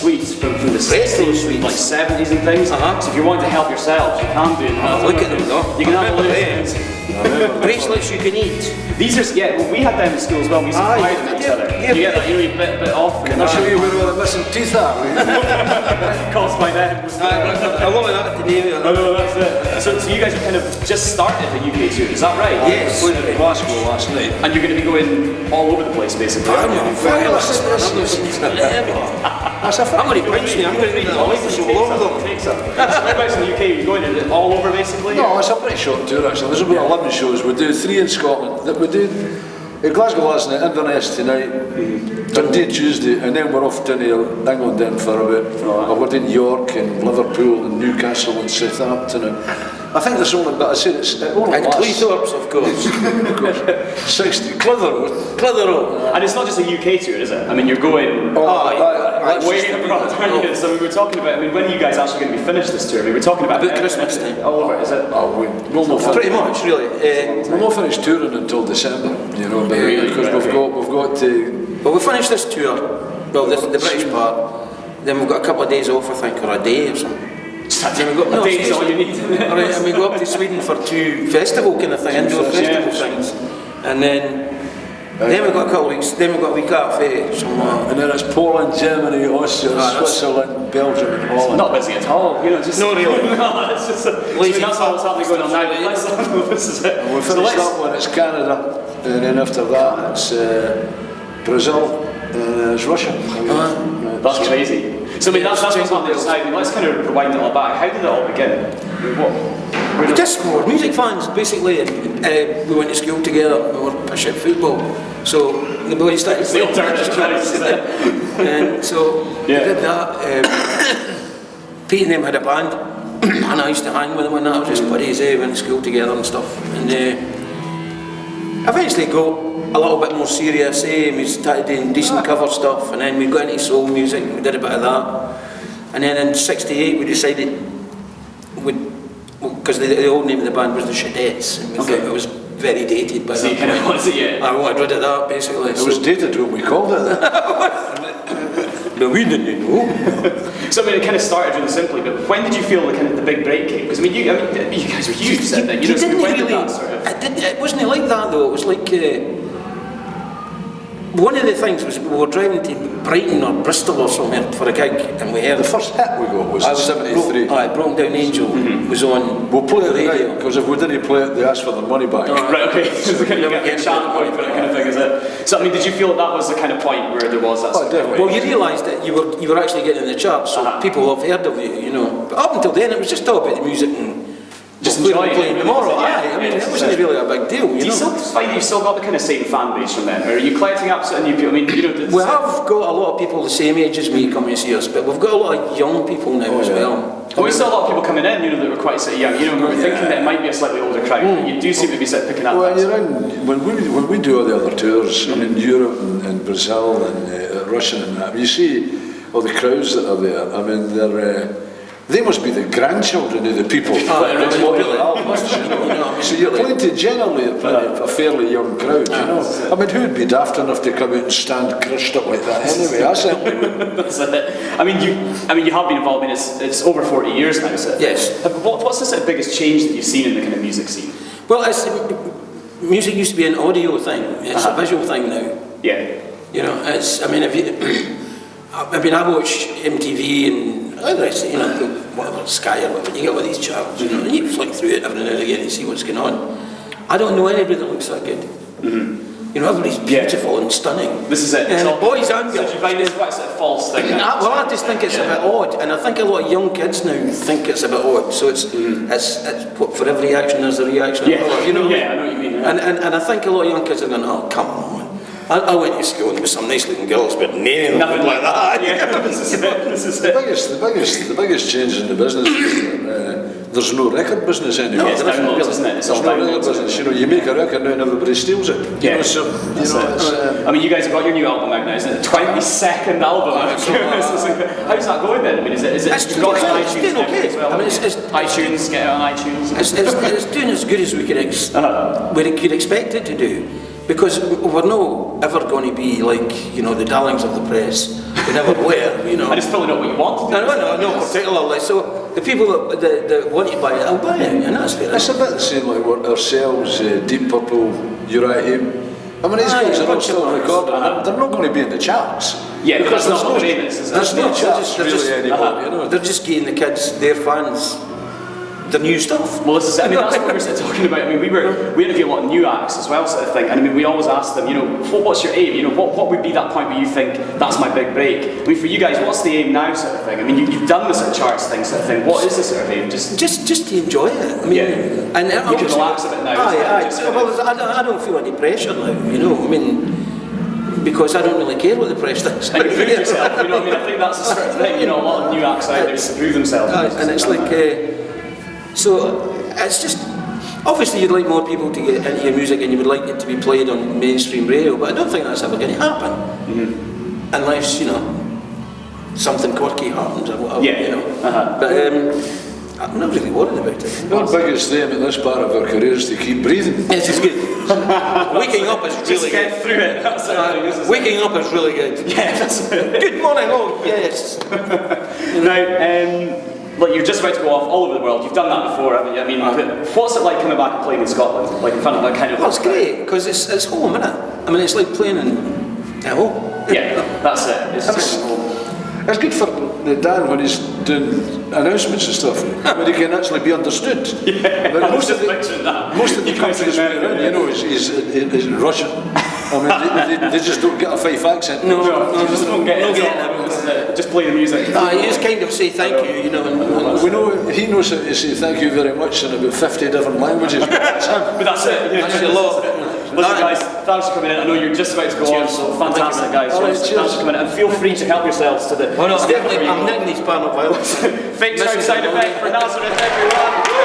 suites from the Retro 60s, suites. like 70s and things. So if you want to help yourselves, you can do that. Look at them though. You can have a look. Bracelets you can eat. These are, well, we had them in school as well. We used to fire them at each other. Yeah. You get that really bit off. Can I show you where all the missing teeth are? Caused by them. I love that today. No, that's it. So you guys have kind of just started the UK tour, is that right? Yes. Played in Glasgow last night. And you're going to be going all over the place, basically. I'm not very much. I'm not seen I'm going to pinch me. I'm going to be all over the show all over them. Whereabouts in the UK are you going? Is it all over, basically? No, it's a pretty short tour actually. There's about 11 shows. We do 3 in Scotland. We do Glasgow last night, Inverness tonight, Dundee Tuesday, and then we're off down to England then for about, we're in York and Liverpool and Newcastle and Southampton. And I think there's only, but I said it only And lasts. Cleethorpes, of course. Of course. 60, Clitheroe. And it's not just a UK tour, is it? I mean, you're going way abroad, aren't you? So we were talking about, I mean, when are you guys actually going to be finished this tour? I mean, we're talking about Christmas time. All over, is it? We'll not Pretty much, really. We'll not finish touring until December, you know, because we've got to. Well, we finished this tour, well, the British part, then we've got a couple of days off, I think, or a day or something. Then we got a day's all you need. Alright, and we go up to Sweden for 2 festival kind of thing, indoor festival things. And then we got a couple of weeks, then we got a week off somewhere. And then it's Poland, Germany, Austria, Switzerland, Belgium and Holland. Not busy at all, you know, just... No, really. No, it's just... that's all what's happening going on now. This is it. And we finish that one, it's Canada, and then after that it's Brazil, and it's Russia. That's crazy. So I mean, that's what's happening just now. I mean, let's kind of rewind it all back. How did it all begin? We're just more music fans, basically. And, we went to school together, we were pushing football. So the boys started the alternative choice, isn't it? And so we did that. Pete and them had a band, and I used to hang with them and that. I was just buddies, we went to school together and stuff. And eventually got a little bit more serious, and we started doing decent cover stuff, and then we got into soul music, we did a bit of that. And then in '68 we decided, because the old name of the band was the Shadettes, and we thought it was very dated by that point. Was it, yeah? I wanted rid of that, basically. It was dated when we called it that. No, we didn't know. So I mean, it kind of started really simply, but when did you feel the big break came? Because I mean, you guys were huge, said that. You didn't when really. did that sort of... It wasn't like that though. It was like one of the things was we were driving to Brighton or Bristol or somewhere for a gig, and we heard The first hit we got was in '73. Broken Down Angel was on. We'll play the it radio. right, because if we didn't play it, they asked for their money back. Right, okay. So you get a channel point for that kind of thing, is it? So I mean, did you feel that was the kind of point where there was that sort of definitely. Well, you realised that you were actually getting in the charts, so people have heard of you, you know. But up until then, it was just all about the music and just playing tomorrow. I mean, it wasn't really a big deal. Do you still find that you've still got the kind of same fan base from then? Or are you collecting absolutely new people? I mean, you know... We have got a lot of people the same age as me coming to see us, but we've got a lot of young people now as well. Well, we still have a lot of people coming in, you know, that were quite sort of young. You know, we were thinking that it might be a slightly older crowd, but you do seem to be sort of picking up. Well, you're in, when we do all the other tours, I mean, Europe and Brazil and Russia and that, you see all the crowds that are there. I mean, they must be the grandchildren of the people. So you're playing to generally a fairly young crowd, you know. I mean, who would be daft enough to come out and stand crushed up like that anyway? I certainly wouldn't. That's it. I mean, you have been involved in it's over 40 years now, is it? Yes. What's the sort of biggest change that you've seen in the kind of music scene? Well, music used to be an audio thing. It's a visual thing now. Yeah. You know, it's. I mean, I watch MTV and the rest, you know, whatever, Sky or whatever. You get all these channels, you know, and you flick through it every now and again to see what's going on. I don't know anybody that looks that good. Mm-hmm. You know, everybody's beautiful and stunning. This is it. And boys and girls. So you find this quite a sort of false thing? Well, I just think it's a bit odd, and I think a lot of young kids now think it's a bit odd. So it's for every reaction there's a reaction. Yeah, you know what I know what you mean. Yeah. And I think a lot of young kids are going, oh, come on. I went to school and there was some nice looking girls, but nothing like that. Yeah, this is it. The biggest change in the business is that there's no record business anymore. No, it's downloads, isn't it? It's all downloads. Business. You know, you make a record now and everybody steals it. Yeah, I mean, you guys have got your new album out now, isn't it? 22nd album. How's that going then? I mean, is it got it on iTunes now as well? I mean, it's iTunes, get it on iTunes. It's doing as good as we could expect it to do. because we're not ever going to be like, you know, the darlings of the press. We never were, you know. And it's probably not what you want. No, particularly. So the people that want to buy it, I'll buy it, and that's fair. It's a bit the same like what ourselves, Deep Purple, Uriah Heep. I mean, these guys are all still recording. They're not going to be in the charts. Yeah, because that's not what it is. There's no charts really anymore. You know, they're just giving the kids, their fans, the new stuff. Well, this is, I mean, that's what we were sort of talking about. I mean, we interview a lot of new acts as well, sort of thing. And I mean, we always ask them, you know, what's your aim? You know, what would be that point where you think that's my big break? I mean, for you guys, what's the aim now, sort of thing? I mean, you've done the sort of charts thing, sort of thing. What is the sort of aim? Just to enjoy it. I mean, yeah. And you can relax a bit now. I don't feel any pressure now. You know, I mean. Because I don't really care what the press thinks. And you prove yourself, you know what I mean? I think that's the sort of thing, you know, a lot of new acts out there to prove themselves. And it's like, so it's just, obviously you'd like more people to get into your music and you would like it to be played on mainstream radio, but I don't think that's ever going to happen. Mm-hmm. Unless, you know, something quirky happens or whatever, yeah. You know. But I'm not really worried about it. Our biggest aim at this part of our career is to keep breathing. Yes, it's good. Waking up is really just get good. through it. That's it. Waking up is really good. Yeah, that's it. Good morning, oh yes. Now, like you're just about to go off all over the world. You've done that before, haven't you? I mean, what's it like coming back and playing in Scotland? Like in front of that kind of. Well, it's great because it's home, isn't it? I mean, it's like playing at home. Yeah, that's it. It's home. It's good for Dan when he's doing announcements and stuff, when he can actually be understood. Yeah, but most of the countries we're in, you know, is Russian. I mean, they just don't get a Fife accent. No, just don't get it. Just play the music. You just kind of say thank you, you know. And we know he knows how to say thank you very much in about 50 different languages. But that's it. That's a lot. Listen, guys, thanks for coming in. I know you're just about to go on, so fantastic, guys. All right, thanks for coming in, and feel free to help yourselves to the. Oh no, definitely. I'm nicking these panel violence. Fake sound effect for Nazareth, everyone.